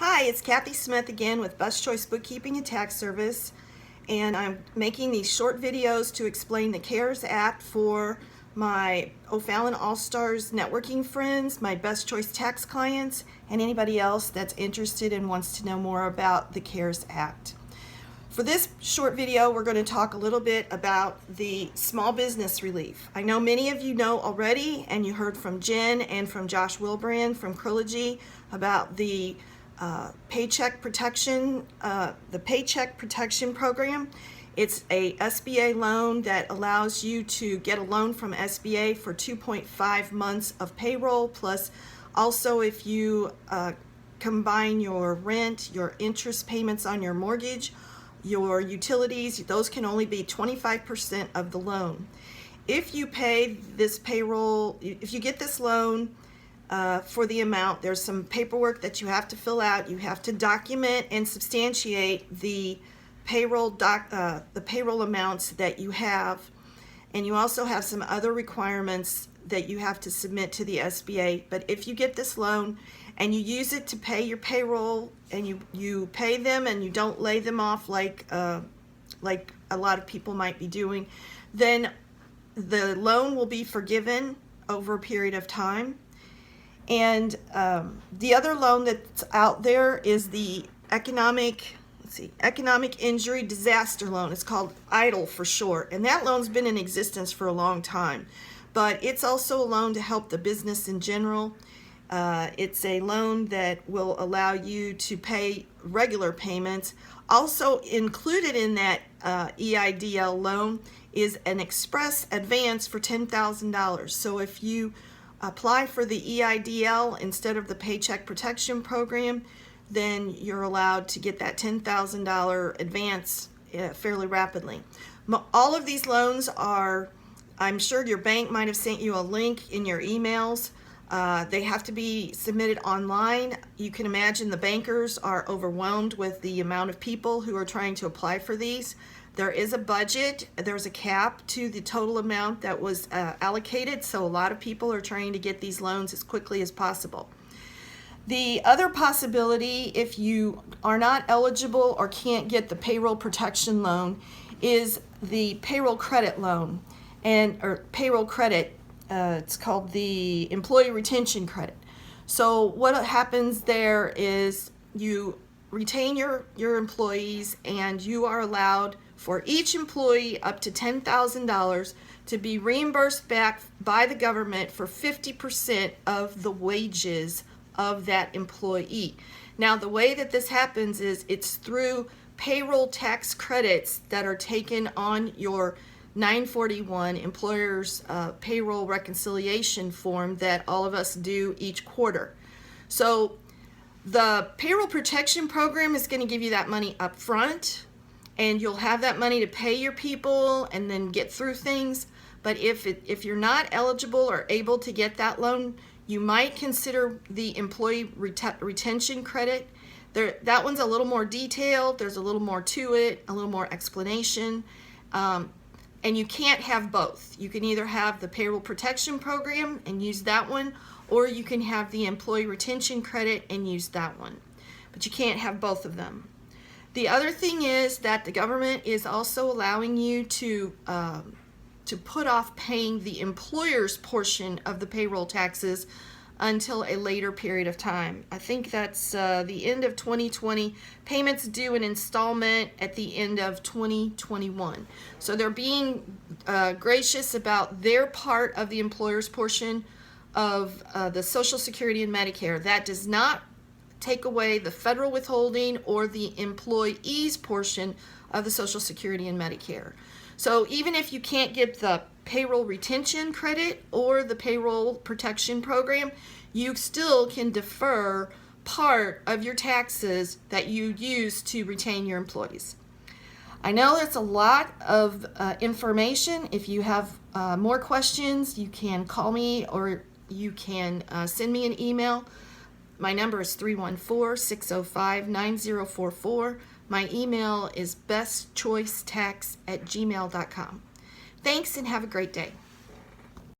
Hi, it's Kathy Smith again with Best Choice Bookkeeping and Tax Service, and I'm making these short videos to explain the CARES Act for my O'Fallon All-Stars networking friends, my Best Choice tax clients, and anybody else that's interested and wants to know more about the CARES Act. For this short video, we're going to talk a little bit about the small business relief. I know many of you know already, and you heard from Jen and from Josh Wilbrand from Trilogy about the Paycheck Protection Program. It's a SBA loan that allows you to get a loan from SBA for 2.5 months of payroll, plus also if you combine your rent, your interest payments on your mortgage, your utilities, those can only be 25% of the loan. If you pay this payroll, if you get this loan for the amount, there's some paperwork that you have to fill out. You have to document and substantiate the payroll amounts that you have, and you also have some other requirements that you have to submit to the SBA. But if you get this loan and you use it to pay your payroll, and you pay them and you don't lay them off like a lot of people might be doing, then the loan will be forgiven over a period of time. And the other loan that's out there is the Economic Injury Disaster Loan. It's called EIDL for short, and that loan's been in existence for a long time, but it's also a loan to help the business in general. It's a loan that will allow you to pay regular payments. Also included in that EIDL loan is an express advance for $10,000. So if you apply for the EIDL instead of the Paycheck Protection Program, then you're allowed to get that $10,000 advance fairly rapidly. All of these loans are, I'm sure your bank might have sent you a link in your emails. They have to be submitted online. You can imagine the bankers are overwhelmed with the amount of people who are trying to apply for these. There is a budget, there's a cap to the total amount that was allocated, so a lot of people are trying to get these loans as quickly as possible. The other possibility, if you are not eligible or can't get the payroll protection loan, is the payroll credit loan, or payroll credit. It's called the employee retention credit. So what happens there is you retain your employees, and you are allowed for each employee up to $10,000 to be reimbursed back by the government for 50% of the wages of that employee. Now, the way that this happens is it's through payroll tax credits that are taken on your 941 employer's payroll reconciliation form that all of us do each quarter. So the Payroll Protection Program is going to give you that money up front, and you'll have that money to pay your people and then get through things. But if you're not eligible or able to get that loan, you might consider the employee retention credit. That one's a little more detailed. There's a little more to it, a little more explanation. And you can't have both. You can either have the Payroll Protection Program and use that one, or you can have the employee retention credit and use that one. But you can't have both of them. The other thing is that the government is also allowing you to put off paying the employer's portion of the payroll taxes until a later period of time. I think that's the end of 2020. Payments due an installment at the end of 2021. So they're being gracious about their part of the employer's portion of the Social Security and Medicare. That does not take away the federal withholding or the employee's portion of the Social Security and Medicare. So even if you can't get the payroll retention credit or the payroll protection program, you still can defer part of your taxes that you use to retain your employees. I know that's a lot of information. If you have more questions, you can call me or you can send me an email. My number is 314-605-9044. My email is bestchoicetax@gmail.com. Thanks, and have a great day.